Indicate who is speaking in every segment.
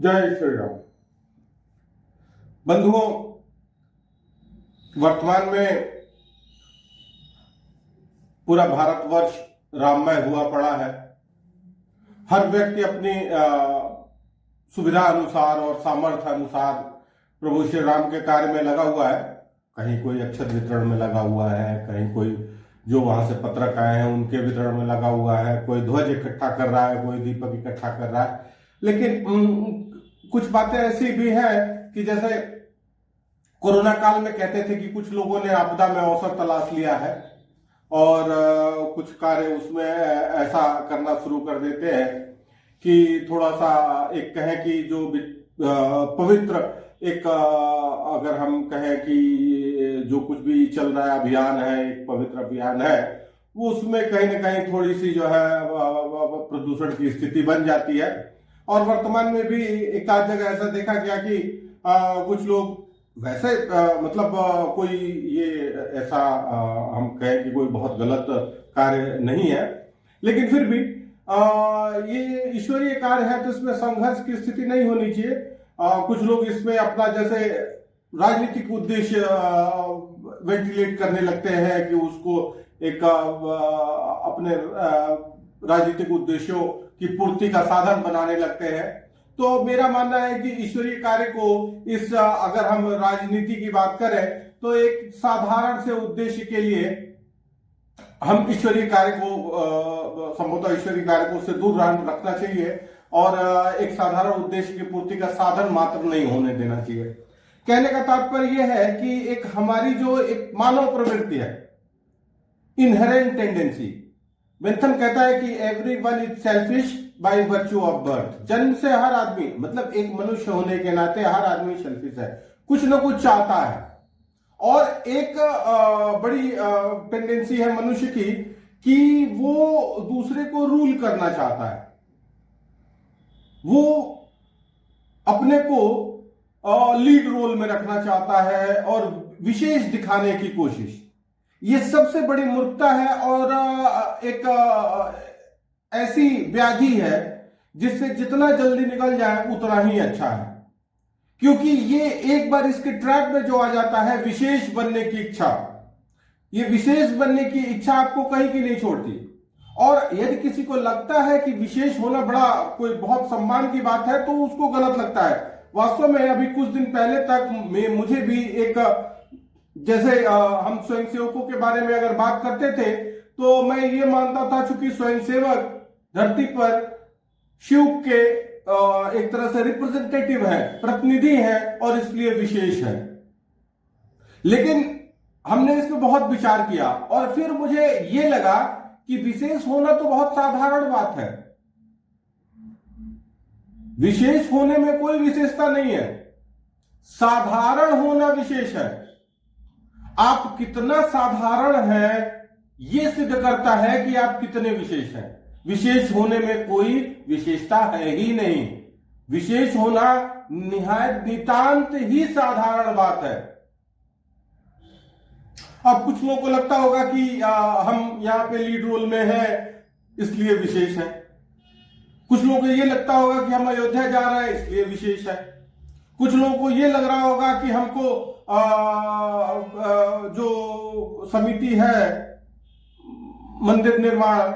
Speaker 1: जय श्री राम। बंधुओं, वर्तमान में पूरा भारतवर्ष राममय हुआ पड़ा है। हर व्यक्ति अपनी सुविधा अनुसार और सामर्थ्य अनुसार प्रभु श्री राम के कार्य में लगा हुआ है। कहीं कोई अक्षर वितरण में लगा हुआ है, कहीं कोई जो वहां से पत्रक आए हैं उनके वितरण में लगा हुआ है, कोई ध्वज इकट्ठा कर रहा है, कोई दीपक इकट्ठा कर रहा है। लेकिन कुछ बातें ऐसी भी हैं कि जैसे कोरोना काल में कहते थे कि कुछ लोगों ने आपदा में अवसर तलाश लिया है और कुछ कार्य उसमें ऐसा करना शुरू कर देते हैं कि थोड़ा सा एक कहें कि जो पवित्र एक अगर हम कहें कि जो कुछ भी चल रहा है अभियान है, एक पवित्र अभियान है, वो उसमें कहीं ना कहीं थोड़ी सी जो है प्रदूषण की स्थिति बन जाती है। और वर्तमान में भी एक आध जगह ऐसा देखा गया कि कुछ लोग वैसे कोई ये ऐसा हम कहें कि कोई बहुत गलत कार्य नहीं है, लेकिन फिर भी ये ईश्वरीय कार्य है तो इसमें संघर्ष की स्थिति नहीं होनी चाहिए। कुछ लोग इसमें अपना जैसे राजनीतिक उद्देश्य वेंटिलेट करने लगते हैं कि उसको एक अपने राजनीतिक उद्देश्यों की पूर्ति का साधन बनाने लगते हैं। तो मेरा मानना है कि ईश्वरीय कार्य को इस अगर हम राजनीति की बात करें तो एक साधारण से उद्देश्य के लिए हम ईश्वरीय कार्य को संभवतः ईश्वरीय कार्य को उससे दूर रखना चाहिए और एक साधारण उद्देश्य की पूर्ति का साधन मात्र नहीं होने देना चाहिए। कहने का तात्पर्य यह है कि एक हमारी जो एक मानव प्रवृत्ति है, इनहेरेंट टेंडेंसी, बेंथम कहता है कि everyone is selfish by virtue of birth. जन्म से हर आदमी मतलब एक मनुष्य होने के नाते हर आदमी सेल्फिश है, कुछ ना कुछ चाहता है। और एक बड़ी टेंडेंसी है मनुष्य की कि वो दूसरे को रूल करना चाहता है, वो अपने को लीड रोल में रखना चाहता है और विशेष दिखाने की कोशिश। ये सबसे बड़ी मूर्खता है और एक ऐसी व्याधि है जिससे जितना जल्दी निकल जाए उतना ही अच्छा है, क्योंकि ये एक बार इसके ट्रैप में जो आ जाता है विशेष बनने की इच्छा, ये विशेष बनने की इच्छा आपको कहीं की नहीं छोड़ती। और यदि किसी को लगता है कि विशेष होना बड़ा कोई बहुत सम्मान की बात है तो उसको गलत लगता है। वास्तव में अभी कुछ दिन पहले तक मुझे भी एक जैसे हम स्वयंसेवकों के बारे में अगर बात करते थे तो मैं ये मानता था चूंकि स्वयंसेवक धरती पर शिव के एक तरह से रिप्रेजेंटेटिव है, प्रतिनिधि है और इसलिए विशेष है। लेकिन हमने इस पर बहुत विचार किया और फिर मुझे ये लगा कि विशेष होना तो बहुत साधारण बात है, विशेष होने में कोई विशेषता नहीं है, साधारण होना विशेष है। आप कितना साधारण हैं यह सिद्ध करता है कि आप कितने विशेष हैं। विशेष होने में कोई विशेषता है ही नहीं, विशेष होना निहायत नितांत ही साधारण बात है। अब कुछ लोगों को लगता होगा कि हम यहां पे लीड रोल में हैं इसलिए विशेष है, कुछ लोगों को यह लगता होगा कि हम अयोध्या जा रहे हैं इसलिए विशेष है, कुछ लोगों को यह लग रहा होगा कि हमको जो समिति है मंदिर निर्माण,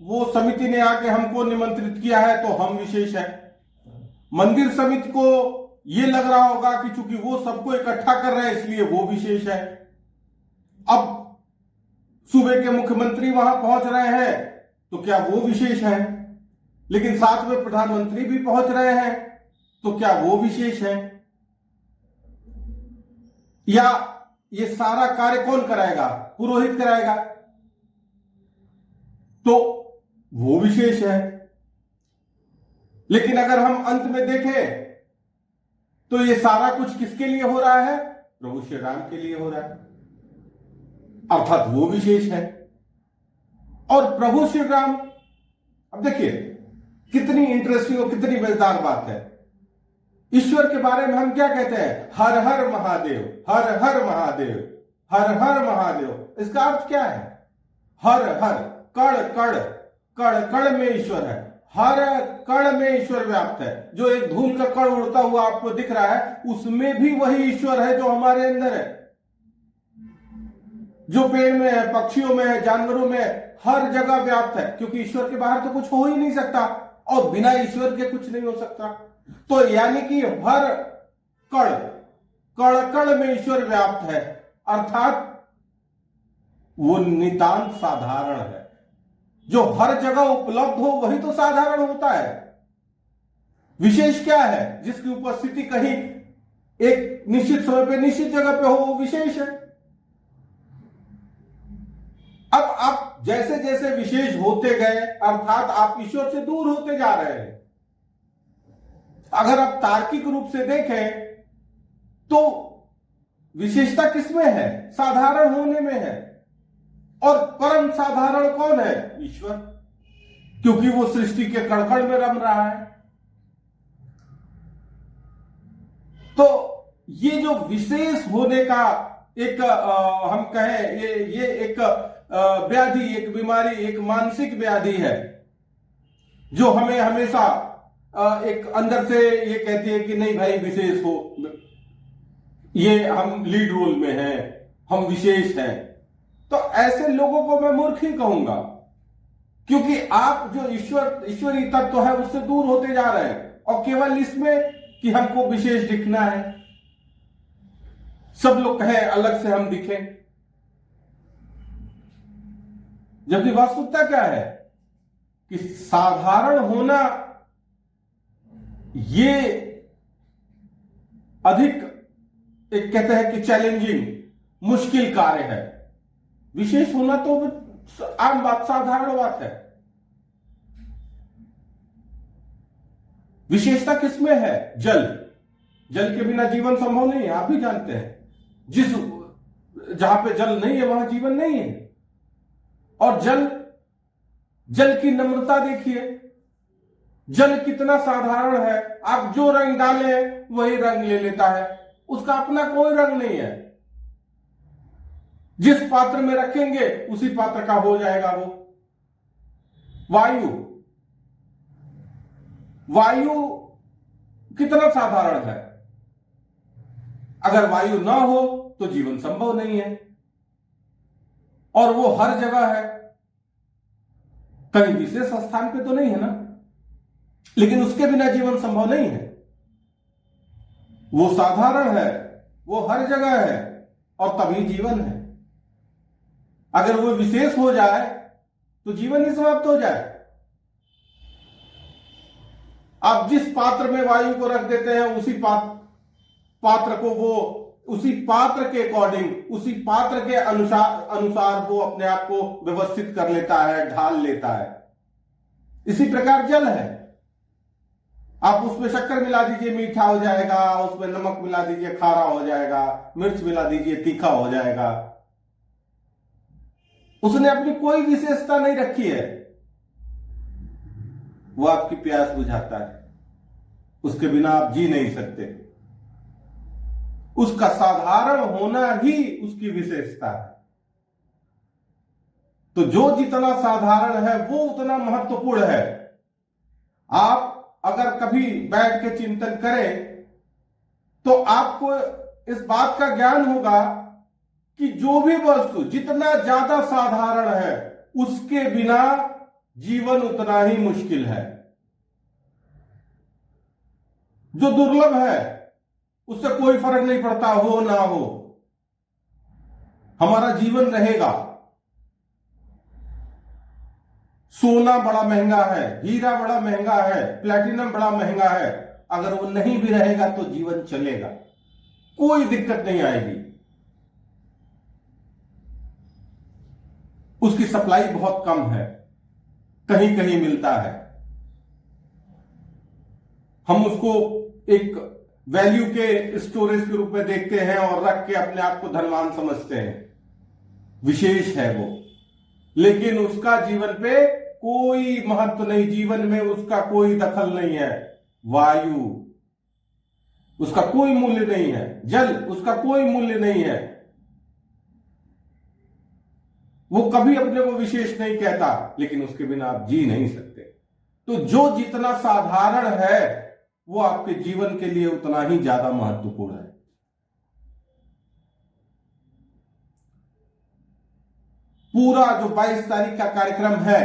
Speaker 1: वो समिति ने आके हमको निमंत्रित किया है तो हम विशेष हैं। मंदिर समिति को यह लग रहा होगा कि चूंकि वो सबको इकट्ठा कर रहे हैं इसलिए वो विशेष है। अब सूबे के मुख्यमंत्री वहां पहुंच रहे हैं तो क्या वो विशेष है, लेकिन साथ में प्रधानमंत्री भी पहुंच रहे हैं तो क्या वो विशेष है? या ये सारा कार्य कौन कराएगा? पुरोहित कराएगा तो वो विशेष है। लेकिन अगर हम अंत में देखें तो ये सारा कुछ किसके लिए हो रहा है? प्रभु श्री राम के लिए हो रहा है, अर्थात वो विशेष है। और प्रभु श्री राम, अब देखिए कितनी इंटरेस्टिंग और कितनी मजेदार बात है। ईश्वर के बारे में हम क्या कहते हैं? हर हर महादेव, हर हर महादेव, हर हर महादेव। इसका अर्थ क्या है? हर हर, कण कण, कण कण में ईश्वर है। हर कण में ईश्वर व्याप्त है। जो एक धूल का कण उड़ता हुआ आपको दिख रहा है, उसमें भी वही ईश्वर है जो हमारे अंदर है। जो पेड़ में है, पक्षियों में है, जानवरों में है, हर जगह व्याप्त है, क्योंकि ईश्वर के बाहर तो कुछ हो ही नहीं सकता और बिना ईश्वर के कुछ नहीं हो सकता। तो यानी कि हर कण कण कण में ईश्वर व्याप्त है, अर्थात वो नितांत साधारण है। जो हर जगह उपलब्ध हो वही तो साधारण होता है। विशेष क्या है? जिसकी उपस्थिति कहीं एक निश्चित समय पे निश्चित जगह पे हो, वो विशेष है। अब आप जैसे जैसे विशेष होते गए, अर्थात आप ईश्वर से दूर होते जा रहे हैं। अगर आप तार्किक रूप से देखें तो विशेषता किसमें है? साधारण होने में है। और परम साधारण कौन है? ईश्वर, क्योंकि वो सृष्टि के कण-कण में रम रहा है। तो ये जो विशेष होने का एक हम कहें ये एक व्याधि, एक बीमारी, एक मानसिक व्याधि है, जो हमें हमेशा एक अंदर से ये कहती है कि नहीं भाई विशेष हो, ये हम लीड रोल में हैं, हम विशेष हैं। तो ऐसे लोगों को मैं मूर्ख ही कहूंगा, क्योंकि आप जो ईश्वरीय तत्व है उससे दूर होते जा रहे हैं, और केवल इसमें कि हमको विशेष दिखना है, सब लोग कहें अलग से हम दिखें। जबकि वास्तविकता क्या है कि साधारण होना ये अधिक एक कहते हैं कि चैलेंजिंग, मुश्किल कार्य है। विशेष होना तो आम बात, साधारण बात है। विशेषता किसमें है? जल के बिना जीवन संभव नहीं है, आप भी जानते हैं। जहां पे जल नहीं है वहां जीवन नहीं है। और जल की नम्रता देखिए, जल कितना साधारण है। आप जो रंग डालें वही रंग ले लेता है, उसका अपना कोई रंग नहीं है। जिस पात्र में रखेंगे उसी पात्र का हो जाएगा वो। वायु कितना साधारण है। अगर वायु ना हो तो जीवन संभव नहीं है, और वो हर जगह है, कहीं विशेष स्थान पे तो नहीं है ना, लेकिन उसके बिना जीवन संभव नहीं है। वो साधारण है, वो हर जगह है, और तभी जीवन है। अगर वो विशेष हो जाए तो जीवन ही समाप्त हो जाए। आप जिस पात्र में वायु को रख देते हैं, उसी पात्र को वो उसी पात्र के अकॉर्डिंग, उसी पात्र के अनुसार वो अपने आप को व्यवस्थित कर लेता है, ढाल लेता है। इसी प्रकार जल है। आप उसमें शक्कर मिला दीजिए, मीठा हो जाएगा, उसमें नमक मिला दीजिए, खारा हो जाएगा, मिर्च मिला दीजिए, तीखा हो जाएगा। उसने अपनी कोई विशेषता नहीं रखी है। वो आपकी प्यास बुझाता है, उसके बिना आप जी नहीं सकते। उसका साधारण होना ही उसकी विशेषता है। तो जो जितना साधारण है वो उतना महत्वपूर्ण है। आप अगर कभी बैठ के चिंतन करें तो आपको इस बात का ज्ञान होगा कि जो भी वस्तु जितना ज्यादा साधारण है, उसके बिना जीवन उतना ही मुश्किल है। जो दुर्लभ है उससे कोई फर्क नहीं पड़ता, हो ना हो, हमारा जीवन रहेगा। सोना बड़ा महंगा है, हीरा बड़ा महंगा है, प्लैटिनम बड़ा महंगा है, अगर वो नहीं भी रहेगा तो जीवन चलेगा, कोई दिक्कत नहीं आएगी। उसकी सप्लाई बहुत कम है, कहीं कहीं मिलता है। हम उसको एक वैल्यू के स्टोरेज के रूप में देखते हैं और रख के अपने आप को धनवान समझते हैं। विशेष है वो, लेकिन उसका जीवन पे कोई महत्व नहीं, जीवन में उसका कोई दखल नहीं है। वायु, उसका कोई मूल्य नहीं है। जल, उसका कोई मूल्य नहीं है। वो कभी अपने को विशेष नहीं कहता, लेकिन उसके बिना आप जी नहीं सकते। तो जो जितना साधारण है वो आपके जीवन के लिए उतना ही ज्यादा महत्वपूर्ण है। पूरा जो 22 तारीख का कार्यक्रम है,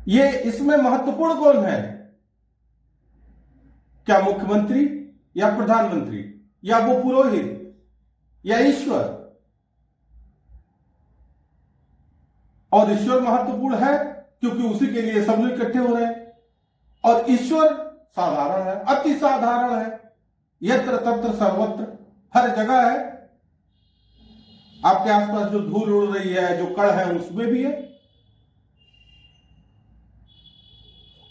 Speaker 1: ये इसमें महत्वपूर्ण कौन है? क्या मुख्यमंत्री या प्रधानमंत्री या वो पुरोहित या ईश्वर? और ईश्वर महत्वपूर्ण है क्योंकि उसी के लिए सब लोग इकट्ठे हो रहे हैं। और ईश्वर साधारण है, अति साधारण है, यत्र तत्र सर्वत्र, हर जगह है। आपके आसपास जो धूल उड़ रही है, जो कण है, उसमें भी है।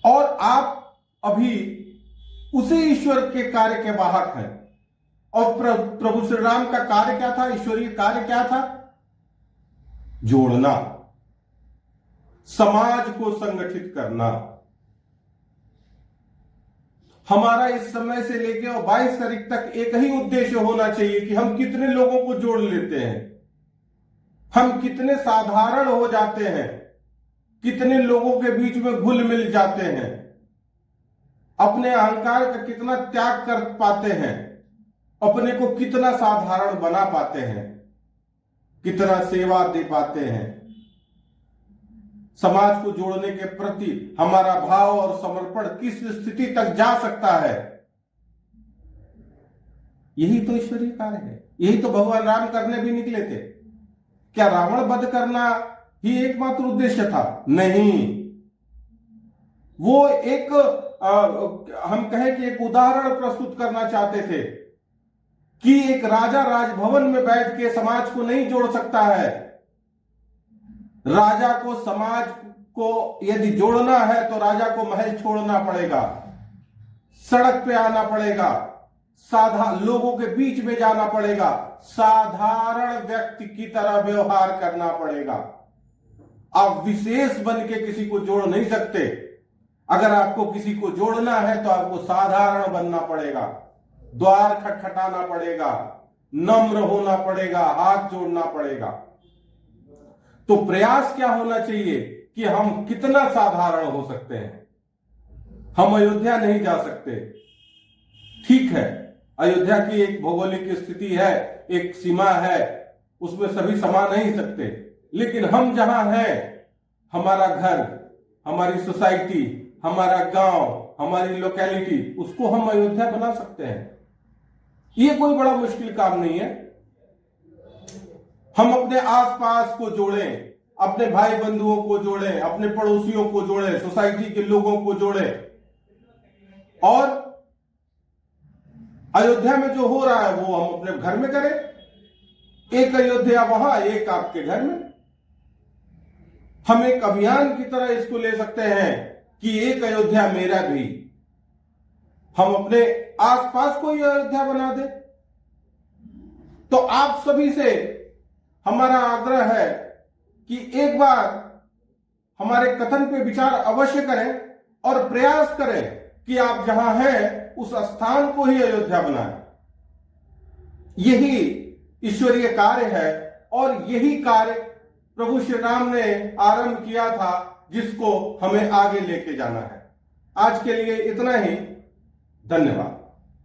Speaker 1: और आप अभी उसी ईश्वर के कार्य के वाहक हैं। और प्रभु श्री राम का कार्य क्या था? ईश्वरीय कार्य क्या था? जोड़ना, समाज को संगठित करना। हमारा इस समय से लेकर और 22 तारीख तक एक ही उद्देश्य होना चाहिए कि हम कितने लोगों को जोड़ लेते हैं, हम कितने साधारण हो जाते हैं, कितने लोगों के बीच में घुल मिल जाते हैं, अपने अहंकार का कितना त्याग कर पाते हैं, अपने को कितना साधारण बना पाते हैं, कितना सेवा दे पाते हैं। समाज को जोड़ने के प्रति हमारा भाव और समर्पण किस स्थिति तक जा सकता है, यही तो ईश्वरीय कार्य है। यही तो भगवान राम करने भी निकले थे। क्या रावण वध करना ही एकमात्र उद्देश्य था? नहीं, वो एक हम कहें कि एक उदाहरण प्रस्तुत करना चाहते थे कि एक राजा राजभवन में बैठ के समाज को नहीं जोड़ सकता है। राजा को समाज को यदि जोड़ना है तो राजा को महल छोड़ना पड़ेगा, सड़क पे आना पड़ेगा, लोगों के बीच में जाना पड़ेगा, साधारण व्यक्ति की तरह व्यवहार करना पड़ेगा। आप विशेष बन के किसी को जोड़ नहीं सकते। अगर आपको किसी को जोड़ना है तो आपको साधारण बनना पड़ेगा, द्वार खटखटाना पड़ेगा, नम्र होना पड़ेगा, हाथ जोड़ना पड़ेगा। तो प्रयास क्या होना चाहिए कि हम कितना साधारण हो सकते हैं। हम अयोध्या नहीं जा सकते, ठीक है, अयोध्या की एक भौगोलिक स्थिति है, एक सीमा है, उसमें सभी समा नहीं सकते। लेकिन हम जहां हैं, हमारा घर, हमारी सोसाइटी, हमारा गांव, हमारी लोकेलिटी, उसको हम अयोध्या बना सकते हैं। ये कोई बड़ा मुश्किल काम नहीं है। हम अपने आसपास को जोड़ें, अपने भाई बंधुओं को जोड़ें, अपने पड़ोसियों को जोड़ें, सोसाइटी के लोगों को जोड़ें। और अयोध्या में जो हो रहा है वो हम अपने घर में करें। एक अयोध्या वहां, एक आपके घर में। हम एक अभियान की तरह इसको ले सकते हैं कि एक अयोध्या मेरा भी। हम अपने आसपास को ही अयोध्या बना दे। तो आप सभी से हमारा आग्रह है कि एक बार हमारे कथन पे विचार अवश्य करें और प्रयास करें कि आप जहां हैं उस स्थान को ही अयोध्या बनाएं। यही ईश्वरीय कार्य है और यही कार्य प्रभु श्री राम ने आरंभ किया था, जिसको हमें आगे लेके जाना है। आज के लिए इतना ही। धन्यवाद।